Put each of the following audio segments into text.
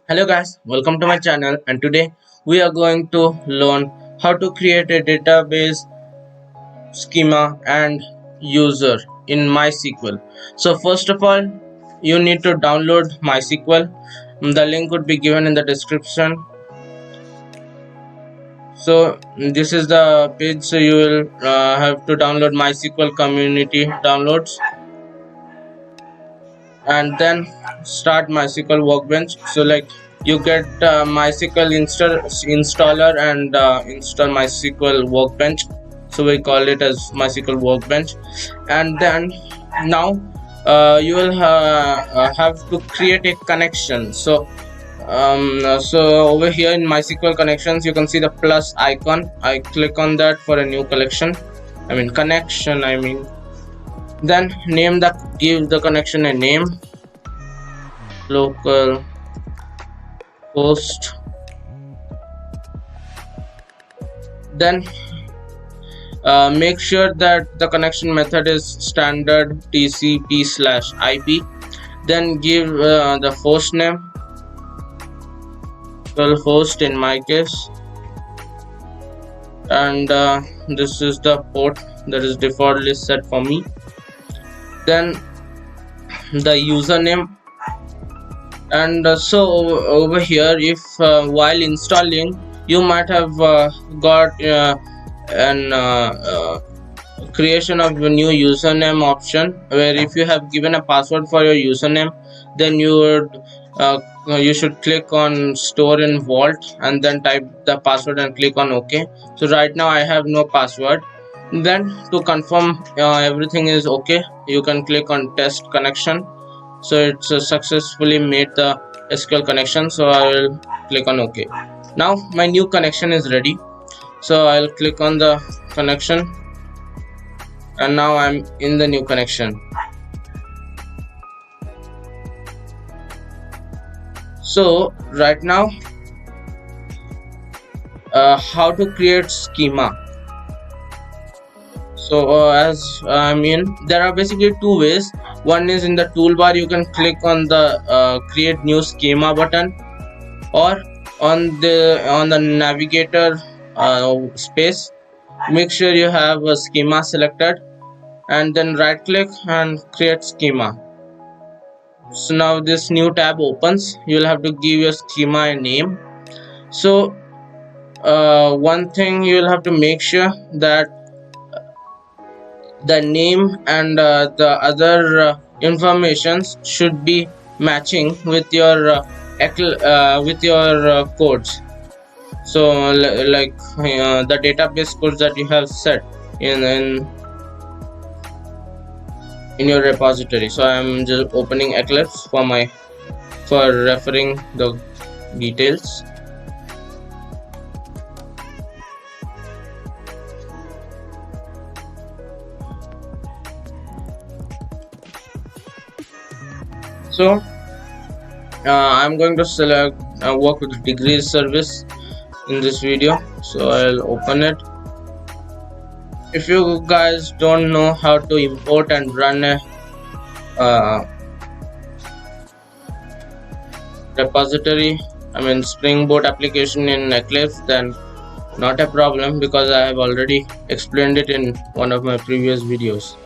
Hello guys, welcome to my channel, and today we are going to learn how to create a database schema and user in MySQL. So first of all, you need to download MySQL. The link would be given in the description. So this is the page, so you will have to download MySQL community downloads and then start MySQL Workbench. So like you get MySQL installer and install MySQL Workbench. So we call it as MySQL Workbench, and then now you will have to create a connection. So over here in MySQL connections, you can see the plus icon. I click on that for a new connection. Then give the connection a name, local host. Then make sure that the connection method is standard TCP/IP. Then give the host name, well, host in my case, and this is the port that is defaultly set for me. Then the username, and so over here, if while installing you might have got an creation of a new username option, where if you have given a password for your username, then you should click on store in vault and then type the password and click on OK. So right now I have no password. Then to confirm everything is okay, you can click on test connection. So it's successfully made the SQL connection, so I will click on OK. Now my new connection is ready, so I'll click on the connection, and now I'm in the new connection. So right now, how to create schema. So there are basically two ways. One is in the toolbar, you can click on the create new schema button, or on the navigator space, make sure you have a schema selected, and then right click and create schema. So now this new tab opens. You'll have to give your schema a name. So one thing, you'll have to make sure that the name and the other informations should be matching with your codes. So like the database codes that you have set in your repository. So I'm just opening Eclipse for referring the details. So I'm going to select work with degrees service in this video, so I'll open it. If you guys don't know how to import and run a repository, Springboard application in Eclipse, then not a problem, because I have already explained it in one of my previous videos.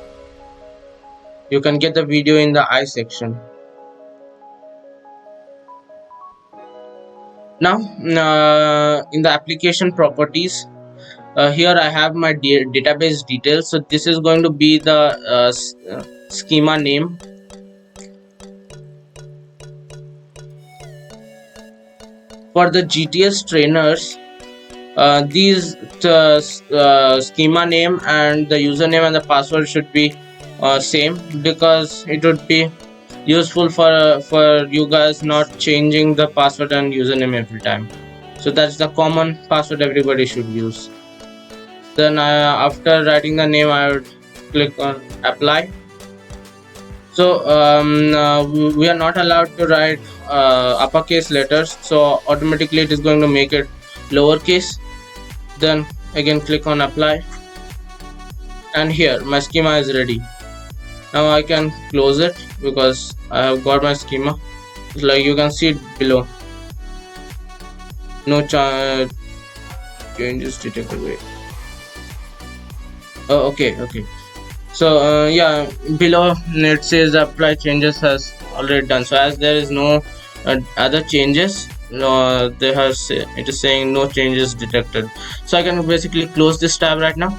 You can get the video in the I section. Now in the application properties, here I have my database details. So this is going to be the schema name. For the GTS trainers, these schema name and the username and the password should be same, because it would be useful for you guys not changing the password and username every time. So that's the common password everybody should use. Then after writing the name, I would click on apply. So we are not allowed to write uppercase letters, so automatically it is going to make it lowercase. Then again click on apply, and here my schema is ready. Now I can close it because I have got my schema. Like you can see it below, no changes detected. Wait. Oh, okay. So yeah, below it says apply changes has already done. So as there is no other changes, no, it is saying no changes detected. So I can basically close this tab right now,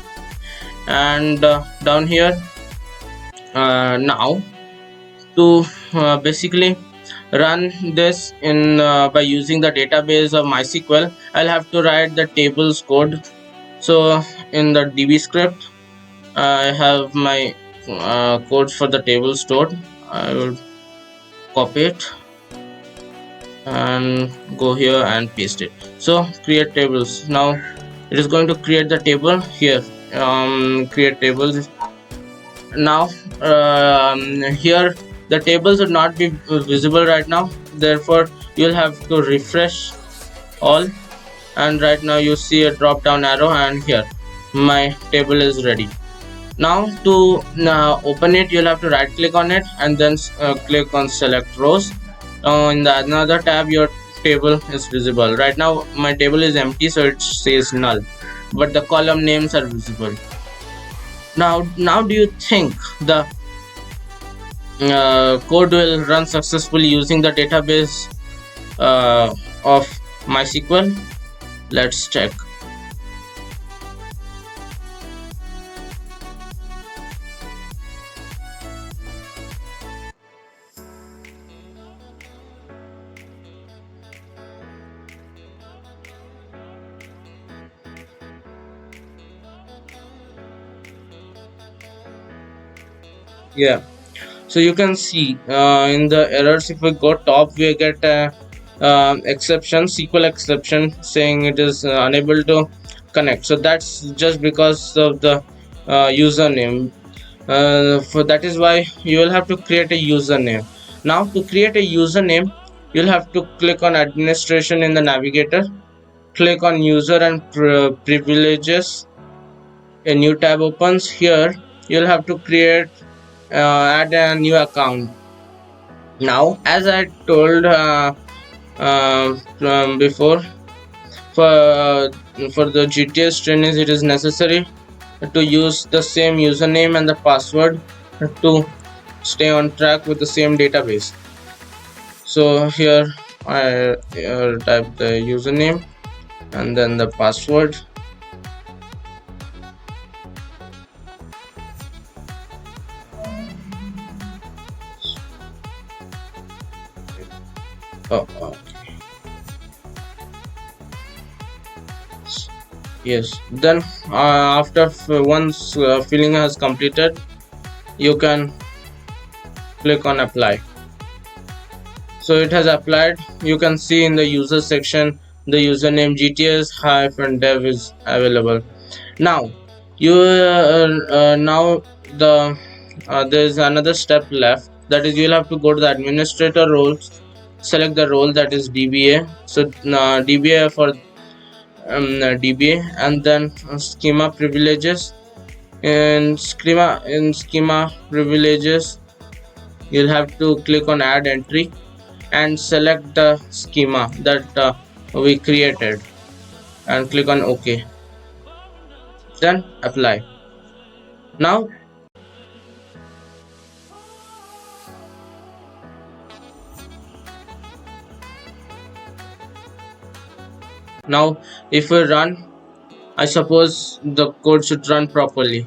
and down here now to basically run this in by using the database of MySQL, I'll have to write the tables code. So in the DB script, I have my code for the table stored. I will copy it and go here and paste it. So create tables. Now it is going to create the table here. Create tables. Now here the tables would not be visible right now. Therefore, you'll have to refresh all. And right now you see a drop down arrow, and here my table is ready. Now to open it, you'll have to right click on it and then click on select rows. In the another tab your table is visible. Right now my table is empty, so it says null, but the column names are visible. Now do you think the code will run successfully using the database of MySQL? Let's check. Yeah, so you can see in the errors, if we go top, we get a exception, SQL exception, saying it is unable to connect. So that's just because of the username. For that is why you will have to create a username. Now to create a username, you'll have to click on administration in the navigator, click on user and privileges. A new tab opens. Here you'll have to create add a new account. Now as I told before, for the GTS trainings, it is necessary to use the same username and the password to stay on track with the same database. So here I type the username and then the password. Oh, yes. Then after once filling has completed, you can click on apply. So it has applied. You can see in the user section the username gts-dev is available. Now you now the there is another step left, that is you'll have to go to the administrator roles, select the role, that is DBA. So DBA for DBA, and then schema privileges. In schema privileges, you'll have to click on add entry and select the schema that we created and click on OK. Then apply. Now if we run, I suppose the code should run properly.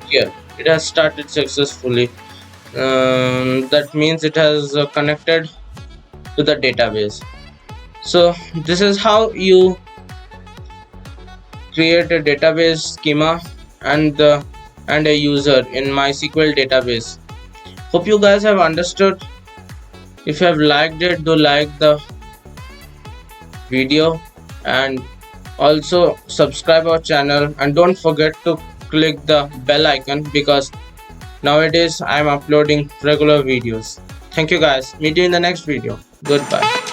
Here it has started successfully. That means it has connected to the database. So this is how you create a database schema and a user in MySQL database. Hope you guys have understood. If you have liked it, do like the video and also subscribe our channel, and don't forget to click the bell icon because nowadays I am uploading regular videos. Thank you guys. Meet you in the next video. Goodbye.